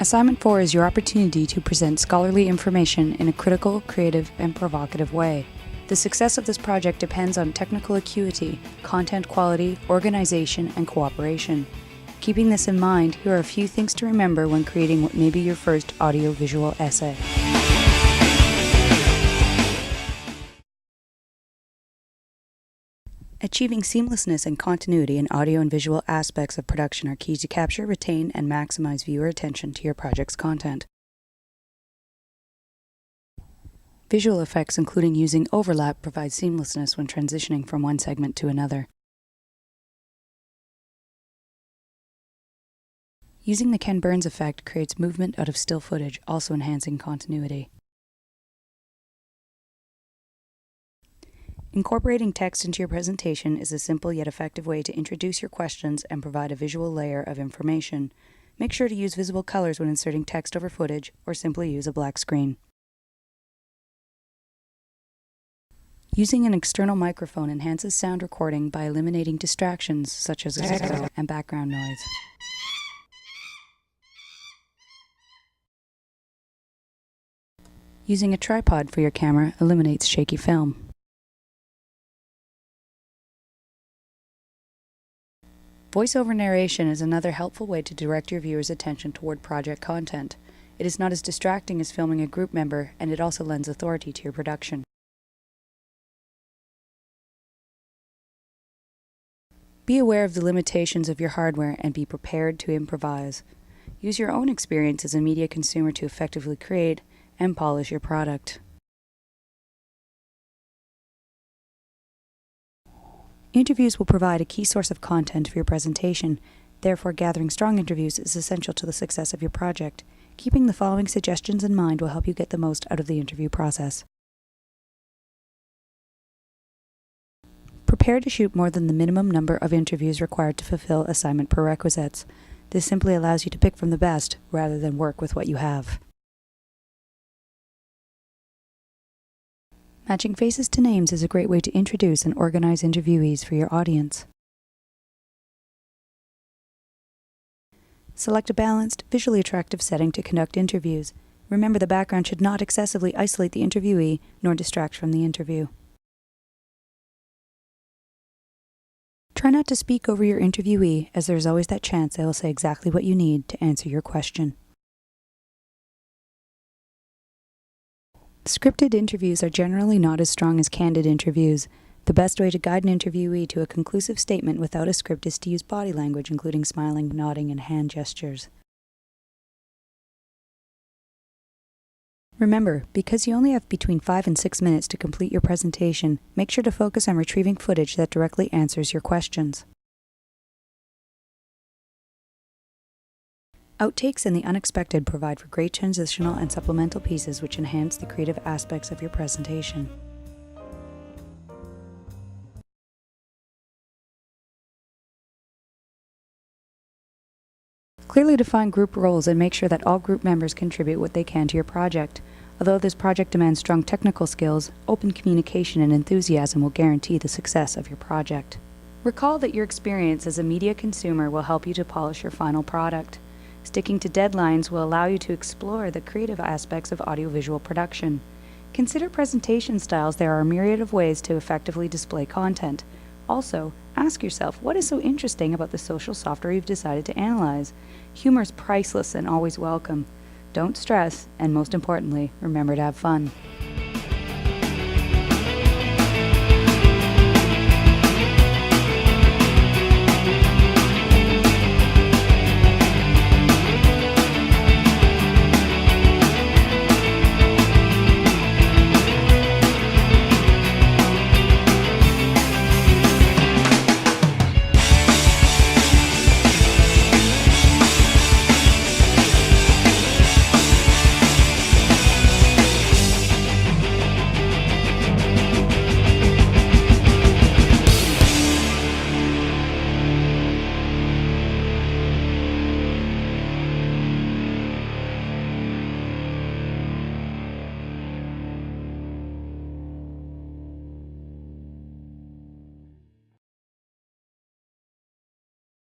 Assignment 4 is your opportunity to present scholarly information in a critical, creative, and provocative way. The success of this project depends on technical acuity, content quality, organization, and cooperation. Keeping this in mind, here are a few things to remember when creating what may be your first audiovisual essay. Achieving seamlessness and continuity in audio and visual aspects of production are keys to capture, retain, and maximize viewer attention to your project's content. Visual effects, including using overlap, provide seamlessness when transitioning from one segment to another. Using the Ken Burns effect creates movement out of still footage, also enhancing continuity. Incorporating text into your presentation is a simple yet effective way to introduce your questions and provide a visual layer of information. Make sure to use visible colors when inserting text over footage, or simply use a black screen. Using an external microphone enhances sound recording by eliminating distractions such as echo and background noise. Using a tripod for your camera eliminates shaky film. Voiceover narration is another helpful way to direct your viewers' attention toward project content. It is not as distracting as filming a group member, and it also lends authority to your production. Be aware of the limitations of your hardware and be prepared to improvise. Use your own experience as a media consumer to effectively create and polish your product. Interviews will provide a key source of content for your presentation. Therefore, gathering strong interviews is essential to the success of your project. Keeping the following suggestions in mind will help you get the most out of the interview process. Prepare to shoot more than the minimum number of interviews required to fulfill assignment prerequisites. This simply allows you to pick from the best, rather than work with what you have. Matching faces to names is a great way to introduce and organize interviewees for your audience. Select a balanced, visually attractive setting to conduct interviews. Remember, the background should not excessively isolate the interviewee nor distract from the interview. Try not to speak over your interviewee, as there is always that chance they will say exactly what you need to answer your question. Scripted interviews are generally not as strong as candid interviews. The best way to guide an interviewee to a conclusive statement without a script is to use body language, including smiling, nodding, and hand gestures. Remember, because you only have between 5 and 6 minutes to complete your presentation, make sure to focus on retrieving footage that directly answers your questions. Outtakes and the unexpected provide for great transitional and supplemental pieces which enhance the creative aspects of your presentation. Clearly define group roles and make sure that all group members contribute what they can to your project. Although this project demands strong technical skills, open communication and enthusiasm will guarantee the success of your project. Recall that your experience as a media consumer will help you to polish your final product. Sticking to deadlines will allow you to explore the creative aspects of audiovisual production. Consider presentation styles. There are a myriad of ways to effectively display content. Also, ask yourself, what is so interesting about the social software you've decided to analyze? Humor is priceless and always welcome. Don't stress, and most importantly, remember to have fun.